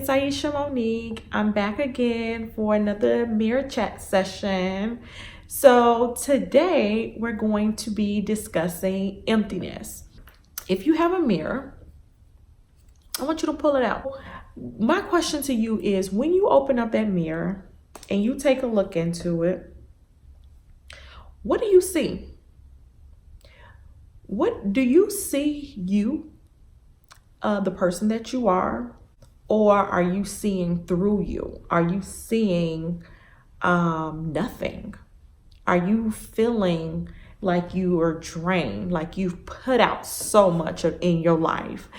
it's Aisha Monique. I'm back again for another mirror chat session. So today we're going to be discussing emptiness. If you have a mirror, I want you to pull it out. My question to you is, when you open up that mirror and you take a look into it, what do you see? What do you see you, the person that you are? Or are you seeing through you? Are you seeing nothing? Are you feeling like you are drained, like you've put out so much in your life?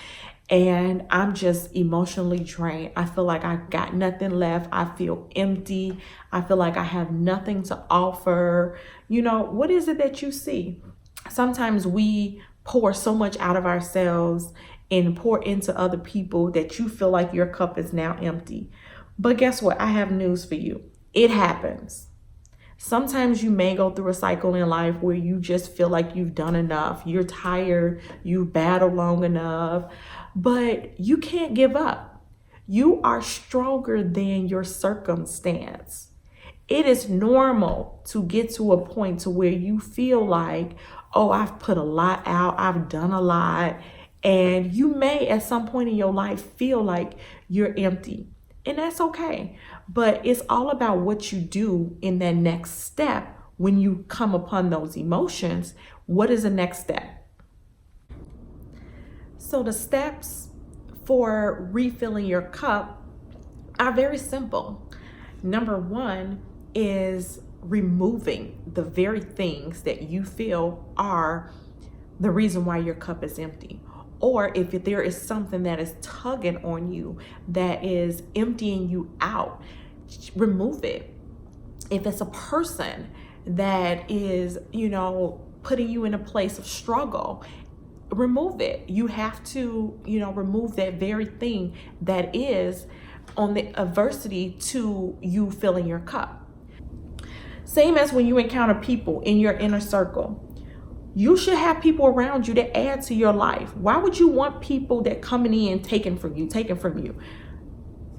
And I'm just emotionally drained. I feel like I got nothing left. I feel empty. I feel like I have nothing to offer. You know, what is it that you see? Sometimes we pour so much out of ourselves and pour into other people that you feel like your cup is now empty. But guess what? I have news for you. It happens. Sometimes you may go through a cycle in life where you just feel like you've done enough. You're tired. You've battled long enough. But you can't give up. You are stronger than your circumstance. It is normal to get to a point to where you feel like, oh, I've put a lot out. I've done a lot. And you may at some point in your life feel like you're empty, and that's okay. But it's all about what you do in that next step. When you come upon those emotions, what is the next step? So the steps for refilling your cup are very simple. Number one is removing the very things that you feel are the reason why your cup is empty. Or if there is something that is tugging on you, that is emptying you out, remove it. If it's a person that is, putting you in a place of struggle, remove it. You have to, remove that very thing that is on the adversity to you filling your cup. Same as when you encounter people in your inner circle. You should have people around you that add to your life. Why would you want people that coming in taken from you?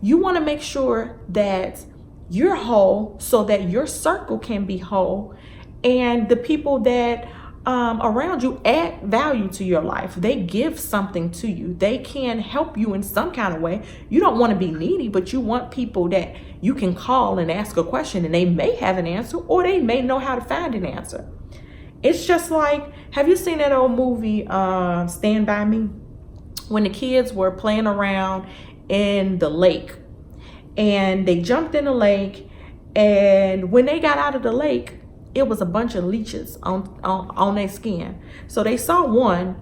You want to make sure that you're whole so that your circle can be whole, and the people that around you add value to your life. They give something to you. They can help you in some kind of way. You don't want to be needy, but you want people that you can call and ask a question, and they may have an answer, or they may know how to find an answer. It's just like, have you seen that old movie, Stand By Me? When the kids were playing around in the lake, and they jumped in the lake, and when they got out of the lake, it was a bunch of leeches on their skin. So they saw one,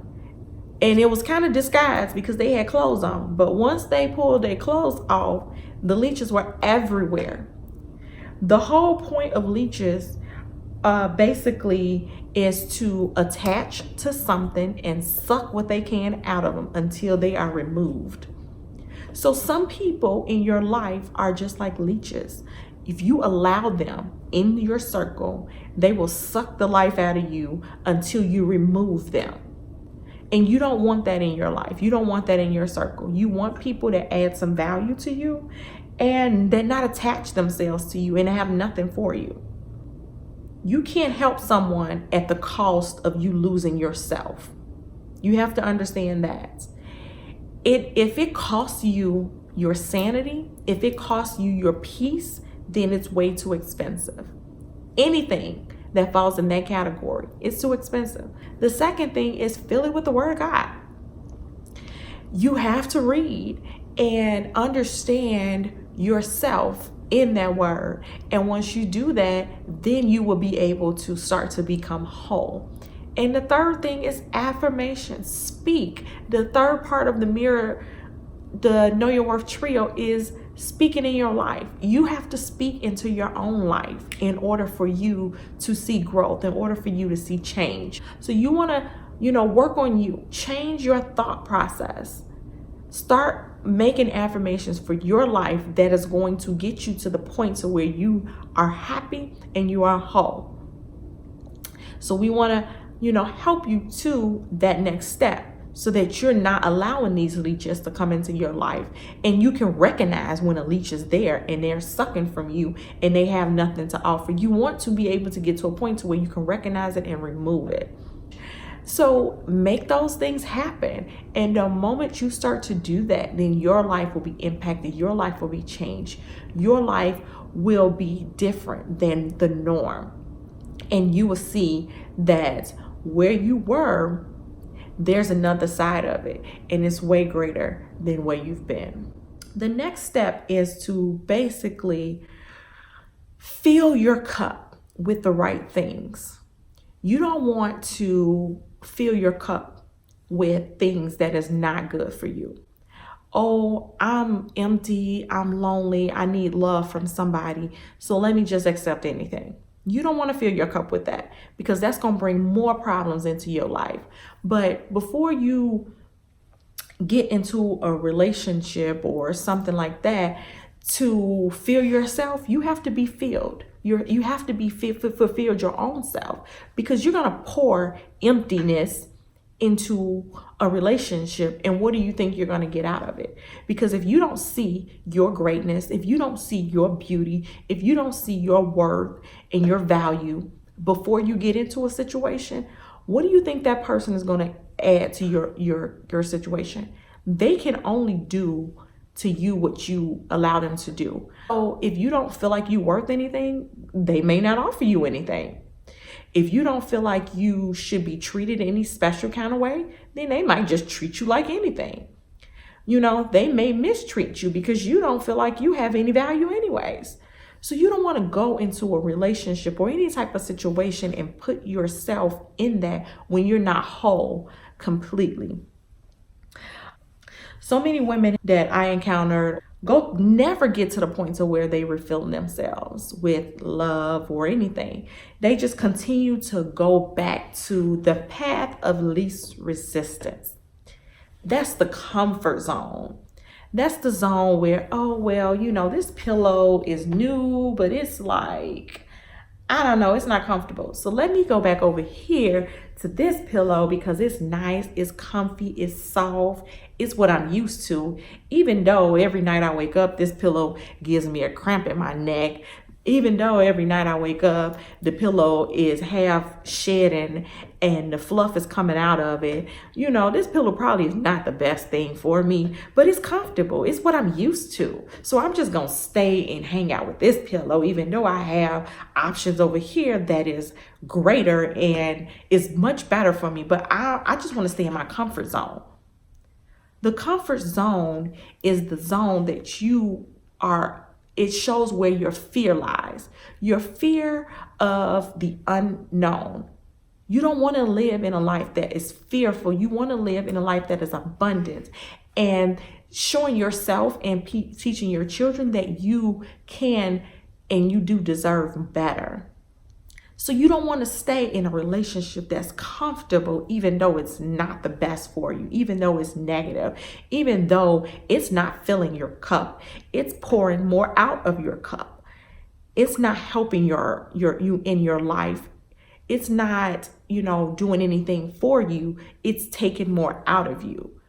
and it was kind of disguised because they had clothes on. But once they pulled their clothes off, the leeches were everywhere. The whole point of leeches basically is to attach to something and suck what they can out of them until they are removed. So some people in your life are just like leeches. If you allow them in your circle, they will suck the life out of you until you remove them. And you don't want that in your life. You don't want that in your circle. You want people that add some value to you and that not attach themselves to you and have nothing for you. You can't help someone at the cost of you losing yourself. You have to understand that. If it costs you your sanity, if it costs you your peace, then it's way too expensive. Anything that falls in that category is too expensive. The second thing is fill it with the Word of God. You have to read and understand yourself in that word. And once you do that, then you will be able to start to become whole. And the third thing is affirmation. Speak. The third part of the mirror, the Know Your Worth trio, is speaking in your life. You have to speak into your own life in order for you to see growth, in order for you to see change. So you want to, work on you. Change your thought process. Start making affirmations for your life that is going to get you to the point to where you are happy and you are whole. So we want to, help you to that next step. so that you're not allowing these leeches to come into your life. And you can recognize when a leech is there and they're sucking from you and they have nothing to offer. You want to be able to get to a point to where you can recognize it and remove it. So make those things happen. And the moment you start to do that, then your life will be impacted. Your life will be changed. Your life will be different than the norm. And you will see that where you were, there's another side of it. And it's way greater than where you've been. The next step is to basically fill your cup with the right things. You don't want to fill your cup with things that is not good for you. Oh, I'm empty, I'm lonely, I need love from somebody, so let me just accept anything. You don't want to fill your cup with that, because that's going to bring more problems into your life. But before you get into a relationship or something like that, to fill yourself, you have to be filled. You have to be fulfilled your own self, because you're going to pour emptiness into a relationship. And what do you think you're going to get out of it? Because if you don't see your greatness, if you don't see your beauty, if you don't see your worth and your value before you get into a situation, what do you think that person is going to add to your situation? They can only do to you what you allow them to do. So if you don't feel like you're worth anything, they may not offer you anything. If you don't feel like you should be treated any special kind of way, then they might just treat you like anything. You know, they may mistreat you because you don't feel like you have any value anyways. So you don't want to go into a relationship or any type of situation and put yourself in that when you're not whole completely. So many women that I encountered never get to the point to where they refill themselves with love or anything. They just continue to go back to the path of least resistance. That's the comfort zone. That's the zone where, oh, well, you know, this pillow is new, but it's like, I don't know, it's not comfortable. So let me go back over here to this pillow because it's nice, it's comfy, it's soft, it's what I'm used to. Even though every night I wake up, this pillow gives me a cramp in my neck. Even though every night I wake up, the pillow is half shedding and the fluff is coming out of it. You know, this pillow probably is not the best thing for me, but it's comfortable. It's what I'm used to. So I'm just going to stay and hang out with this pillow, even though I have options over here that is greater and is much better for me. But I just want to stay in my comfort zone. The comfort zone is the zone that you are. It shows where your fear lies. Your fear of the unknown. You don't want to live in a life that is fearful. You want to live in a life that is abundant, and showing yourself and teaching your children that you can and you do deserve better. So you don't want to stay in a relationship that's comfortable, even though it's not the best for you, even though it's negative, even though it's not filling your cup. It's pouring more out of your cup. It's not helping you in your life. It's not, doing anything for you. It's taking more out of you.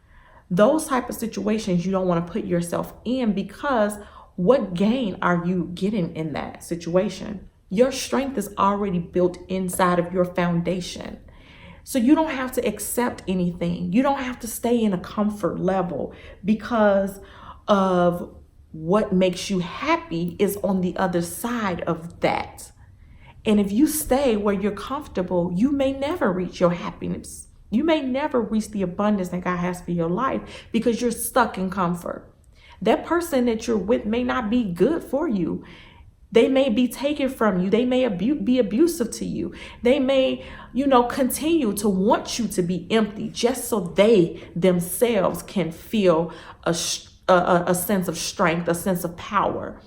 Those type of situations you don't want to put yourself in, because what gain are you getting in that situation? Your strength is already built inside of your foundation. So you don't have to accept anything. You don't have to stay in a comfort level, because of what makes you happy is on the other side of that. And if you stay where you're comfortable, you may never reach your happiness. You may never reach the abundance that God has for your life, because you're stuck in comfort. That person that you're with may not be good for you. They may be taken from you. They may be abusive to you. They may, continue to want you to be empty just so they themselves can feel a sense of strength, a sense of power.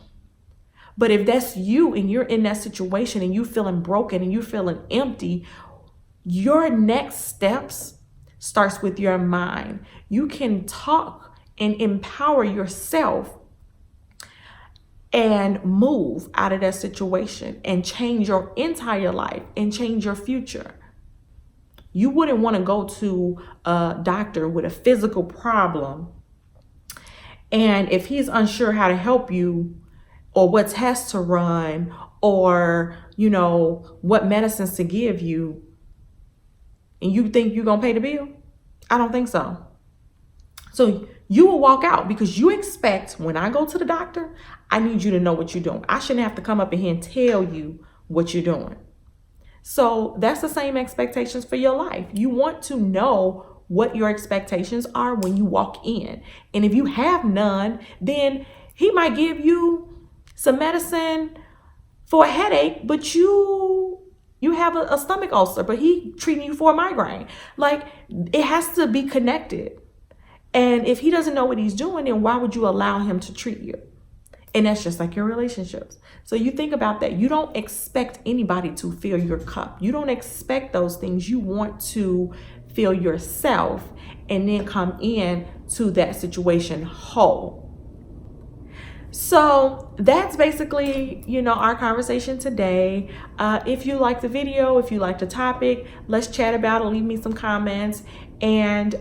But if that's you and you're in that situation and you feeling broken and you feeling empty, your next steps starts with your mind. You can talk and empower yourself and move out of that situation and change your entire life and change your future. You wouldn't want to go to a doctor with a physical problem, and if he's unsure how to help you, or what tests to run, or what medicines to give you, and you think you're gonna pay the bill? I don't think so. So you will walk out because you expect, when I go to the doctor, I need you to know what you're doing. I shouldn't have to come up in here and tell you what you're doing. So that's the same expectations for your life. You want to know what your expectations are when you walk in. And if you have none, then he might give you some medicine for a headache, but you have a stomach ulcer, but he treating you for a migraine. Like, it has to be connected. And if he doesn't know what he's doing, then why would you allow him to treat you? And that's just like your relationships. So you think about that. You don't expect anybody to fill your cup. You don't expect those things. You want to fill yourself and then come in to that situation whole. So that's basically, our conversation today. If you like the video, if you like the topic, let's chat about it. Leave me some comments and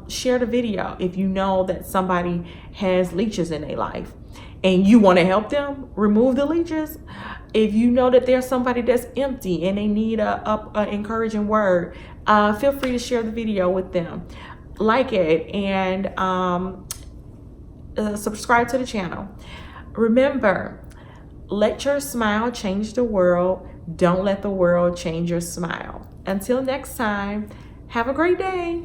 share the video. If you know that somebody has leeches in their life and you want to help them remove the leeches, if you know that there's somebody that's empty and they need a encouraging word, feel free to share the video with them. Like it and subscribe to the channel. Remember, let your smile change the world. Don't let the world change your smile. Until next time, have a great day.